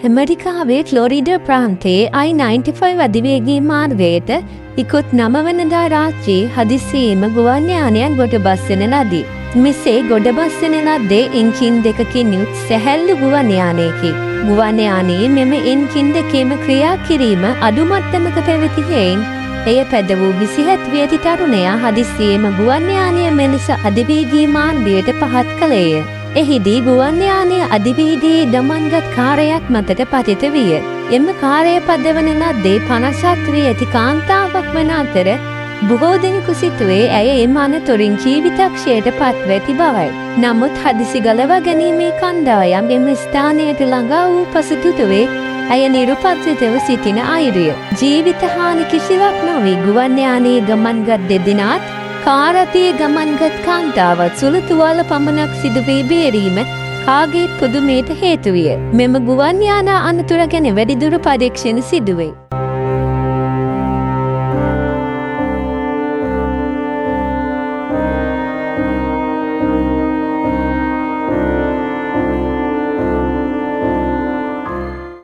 ඇමරිකාවේ Florida ප්‍රාන්තයේ I-95 අධිවේගී මාර්ගයට ඉකුත් 9 වෙනිදා රාත්‍රියේ හදිසියේම ගුවන් යානයක් ගොඩබස්වන ලදී. මෙසේ ගොඩබස්වන ලද්දේ එන්ජින් දෙකකින් යුත් සැහැල්ලු ගුවන් යානයකි. ගුවන් යානයේ මෙම එන්ජින් දෙකේම ක්‍රියා කිරීම අඩු මට්ටමක පැවති හේයින් එය පැද වූ 27 වැනි තරුණයා හදිසියේම ගුවන් යානය මෙලෙස අධිවේගී මාර්ගයට පහත් කළේය. එහිදී ගුවන් යානය අධිවේගී ගමන්ගත් කාරයක් මතට පතිත විය. එම කාරය පදවන ලද්දේ 57 ඇති කාන්තාවක් වන අතර බොහෝ දෙනෙකු සිතුවේ ඇය එම අනතුරින් ජීවිතක්ෂයට පත්ව ඇති බවයි. නමුත් හදිසි ගලවා ගැනීමේ කණ්ඩායම් එම ස්ථානයට ළඟා වූ පසු දුටුවේ ඇය නිරුපද්‍රිතව සිටින අයුරිය. ජීවිත හානි කිසිවක් නොවී ගුවන් යානයේ ගමන්ගත් දෙදෙනාත් කාරතියේ ගමන්ගත් කාන්තාවත් සුළු තුවාල පමණක් සිදුවී බේරීම කාගේත් පුදුමයට හේතු විය. මෙම ගුවන් යාන අනතුර ගැන වැඩිදුර පරීක්ෂණ සිදුවේ.